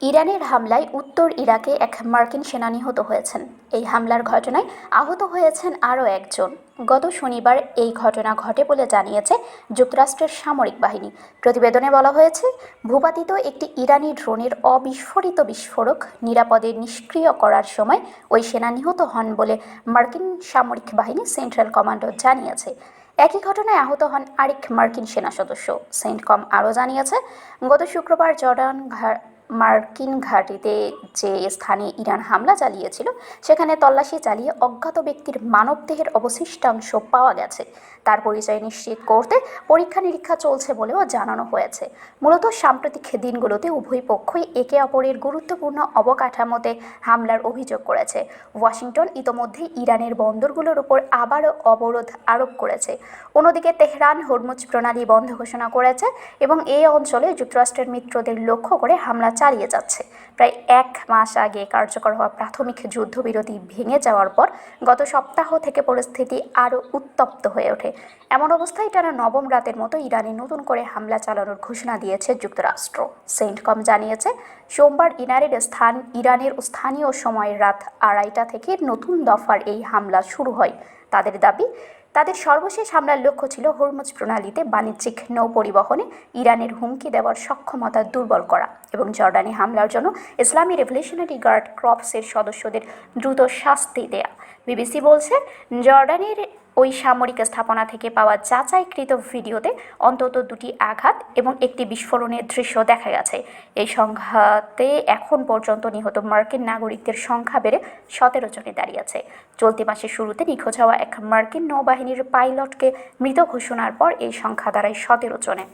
ইরানের হামলায় উত্তর ইরাকে এক মার্কিন সেনা নিহত হয়েছেন। এই হামলার ঘটনায় আহত হয়েছেন আরও একজন। গত শনিবার এই ঘটনা ঘটে বলে জানিয়েছে যুক্তরাষ্ট্রের সামরিক বাহিনী। প্রতিবেদনে বলা হয়েছে, ভূপাতিত একটি ইরানি ড্রোনের অবিস্ফোরিত বিস্ফোরক নিরাপদে নিষ্ক্রিয় করার সময় ওই সেনা নিহত হন বলে মার্কিন সামরিক বাহিনী সেন্ট্রাল কমান্ডো জানিয়েছে। একই ঘটনায় আহত হন আরেক মার্কিন সেনা সদস্য। সেন্টকম আরও জানিয়েছে, গত শুক্রবার জর্ডান মার্কিন ঘাঁটিতে যে স্থানে ইরান হামলা চালিয়েছিল সেখানে তল্লাশি চালিয়ে অজ্ঞাত ব্যক্তির মানবদেহের অবশিষ্টাংশ পাওয়া গেছে। তার পরিচয় নিশ্চিত করতে পরীক্ষা নিরীক্ষা চলছে বলেও জানানো হয়েছে। মূলত সাম্প্রতিক দিনগুলোতে উভয় পক্ষই একে অপরের গুরুত্বপূর্ণ অবকাঠামোতে হামলার অভিযোগ করেছে। ওয়াশিংটন ইতোমধ্যে ইরানের বন্দরগুলোর উপর আবারও অবরোধ আরোপ করেছে। অন্যদিকে তেহরান হরমুজ প্রণালী বন্ধ ঘোষণা করেছে এবং এই অঞ্চলে যুক্তরাষ্ট্রের মিত্রদের লক্ষ্য করে হামলা চালিয়ে যাচ্ছে। প্রায় এক মাস আগে কার্যকর হওয়া প্রাথমিক যুদ্ধবিরতি ভেঙে যাওয়ার পর গত সপ্তাহ থেকে পরিস্থিতি আরও উত্তপ্ত হয়ে ওঠে। এমন অবস্থায় টানা নবম রাতের মতো ইরানে নতুন করে হামলা চালানোর ঘোষণা দিয়েছে যুক্তরাষ্ট্র। সেন্টকম জানিয়েছে, সোমবার ইরানের স্থানীয় সময়ের রাত 2:30 থেকে নতুন দফার এই হামলা শুরু হয়। তাদের দাবি, তাদের সর্বশেষ হামলার লক্ষ্য ছিল হরমুজ প্রণালীতে বাণিজ্যিক নৌ পরিবহনে ইরানের হুমকি দেওয়ার সক্ষমতা দুর্বল করা এবং জর্ডানে হামলার জন্য ইসলামী রেভলিউশনারি গার্ড ক্রপসের সদস্যদের দ্রুত শাস্তি দেয়া। বিবিসি বলছে, জর্ডানের ওই সামরিক স্থাপনা থেকে পাওয়া যাচাইকৃত ভিডিওতে অন্তত 2টি আঘাত এবং একটি বিস্ফোরণের দৃশ্য দেখা গেছে। এই সংঘাতে এখন পর্যন্ত নিহত মার্কিন নাগরিকদের সংখ্যা বেড়ে 17 জনে দাঁড়িয়েছে। চলতি মাসের শুরুতে নিখোঁজ হওয়া এক মার্কিন নৌবাহিনীর পাইলটকে মৃত ঘোষণার পর এই সংখ্যা দাঁড়ায় 17 জনে।